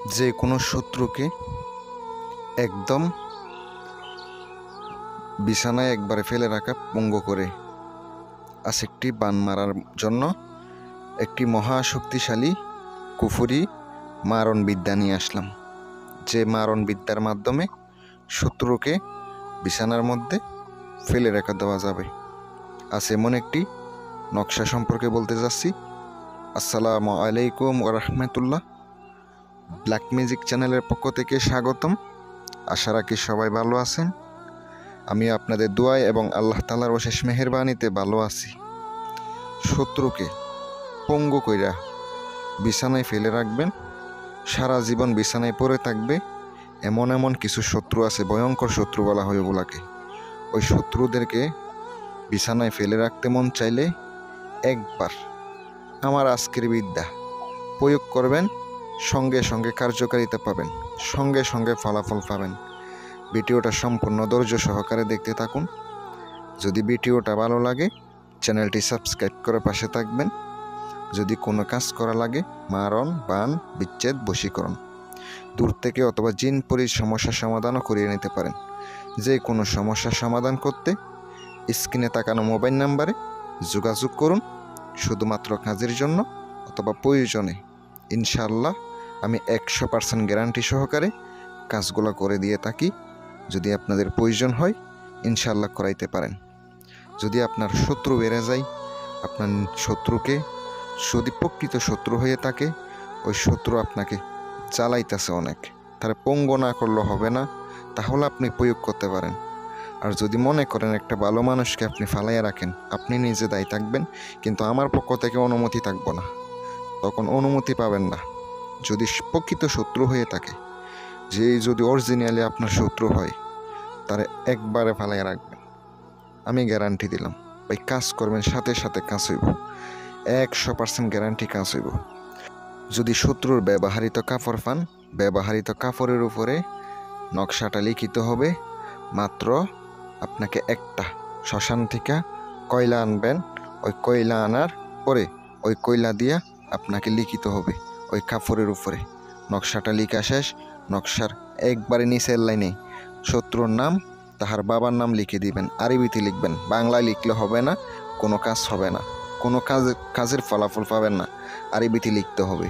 যে কোনো শত্রুকে একদম বিছানায় একবারে ফেলে রাখা পঙ্গু করে একটি বান মারার জন্য একটি মহা শক্তিশালী কুফরি মারণ বিদ্যা নিয়ে আসলাম। যে মারণ বিদ্যার মাধ্যমে শত্রুকে বিছানার মধ্যে ফেলে রেখে দেওয়া যাবে। আজ এমন একটি নকশা সম্পর্কে বলতে যাচ্ছি। আসসালামু আলাইকুম ওয়া রাহমাতুল্লাহ। ব্ল্যাক ম্যাজিক চ্যানেলের পক্ষ থেকে স্বাগতম। আশা রাখি সবাই ভালো আছেন। আমি আপনাদের দোয়ায় এবং আল্লাহ তাআলার অশেষ মেহেরবানিতে ভালো আছি। শত্রুকে পঙ্গু কইরা বিছানায় ফেলে রাখবেন, সারা জীবন বিছানায় পড়ে থাকবে। এমন এমন কিছু শত্রু আছে, ভয়ঙ্কর শত্রু বলা হয় ওগুলাকে। ওই শত্রুদেরকে বিছানায় ফেলে রাখতে মন চাইলে একবার আমার আজকের বিদ্যা প্রয়োগ করবেন, সঙ্গে সঙ্গে কার্যকারিতা পাবেন, সঙ্গে সঙ্গে ফলাফল পাবেন। ভিডিওটা সম্পূর্ণ ধৈর্য সহকারে দেখতে থাকুন। যদি ভিডিওটা ভালো লাগে চ্যানেলটি সাবস্ক্রাইব করে পাশে থাকবেন। যদি কোনো কাজ করা লাগে, মারণ, বান, বিচ্ছেদ, বশীকরণ, দূর থেকে অথবা জিন পরির সমস্যার সমাধানও করিয়ে নিতে পারেন। যে কোনো সমস্যার সমাধান করতে স্ক্রিনে তাকানো মোবাইল নাম্বারে যোগাযোগ করুন, শুধুমাত্র কাজের জন্য অথবা প্রয়োজনে। ইনশাআল্লাহ আমি 100% গ্যারান্টি সহকারে কাজগুলো করে দিয়ে থাকি। যদি আপনাদের প্রয়োজন হয় ইনশাআল্লাহ করাইতে পারেন। যদি আপনার শত্রু বেড়ে যায়, আপনার শত্রুকে যদি প্রকৃত শত্রু হয়ে থাকে, ওই শত্রু আপনাকে জ্বালাইতেছে অনেক, তার পঙ্গু না করলেও হবে না, তাহলে আপনি প্রয়োগ করতে পারেন। আর যদি মনে করেন একটা ভালো মানুষকে আপনি ফালাইয়া রাখেন, আপনি নিজে দায়ী থাকবেন, কিন্তু আমার পক্ষ থেকে অনুমতি থাকবো না, তখন অনুমতি পাবেন না। যদি প্রকৃত শত্রু হয়ে থাকে, যে যদি অরিজিনালি আপনার শত্রু হয়, তারে একবারে ফালাইয়া রাখবেন। আমি গ্যারান্টি দিলাম ভাই, কাজ করবেন, সাথে সাথে কাজ হইব, 100% গ্যারান্টি কাজ হইব। যদি শত্রুর ব্যবহৃত কাপড় পান, ব্যবহৃত কাপড়ের উপরে নকশাটা লিখিত হবে। মাত্র আপনাকে একটা শ্মশান থেকে কয়লা আনবেন, ওই কয়লা আনার পরে ওই কয়লা দিয়া আপনাকে লিখিত হবে ওই কাপড়ের উপরে। নকশাটা লিখা শেষ, নকশার একবারে নিচের লাইনে শত্রুর নাম, তাহার বাবার নাম লিখে দিবেন। আরবিতে লিখবেন, বাংলায় লিখলে হবে না, কোনো কাজ হবে না, কোনো কাজের ফলাফল পাবেন না, আরবিতে লিখতে হবে।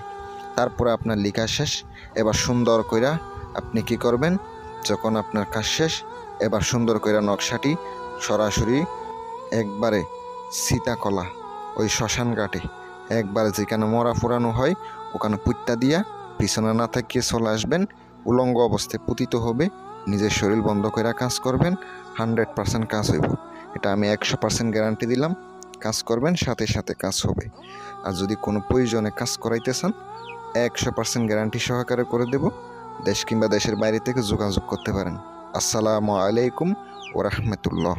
তারপরে আপনার লেখা শেষ। এবার সুন্দর কইরা আপনি কি করবেন, যখন আপনার কাজ শেষ, এবার সুন্দর কইরা নকশাটি সরাসরি একবারে সীতাকলা ওই শ্মশান ঘাটে একবারে যেখানে মরা পুরানো হয় ওখানে পুঁতটা দিয়া পিছনে না থাকিয়ে চলে আসবেন। উলঙ্গ অবস্থায় পুতিত হবে, নিজের শরীর বন্ধ করে কাজ করবেন, 100% কাজ হইব। এটা আমি 100% গ্যারান্টি দিলাম। কাজ করবেন, সাথে সাথে কাজ হবে। আর যদি কোনো প্রয়োজনে কাজ করাইতে চান 100% গ্যারান্টি সহকারে করে দেব। দেশ কিংবা দেশের বাইরে থেকে যোগাযোগ করতে পারেন। আসসালামু আলাইকুম ওয়া রাহমাতুল্লাহ।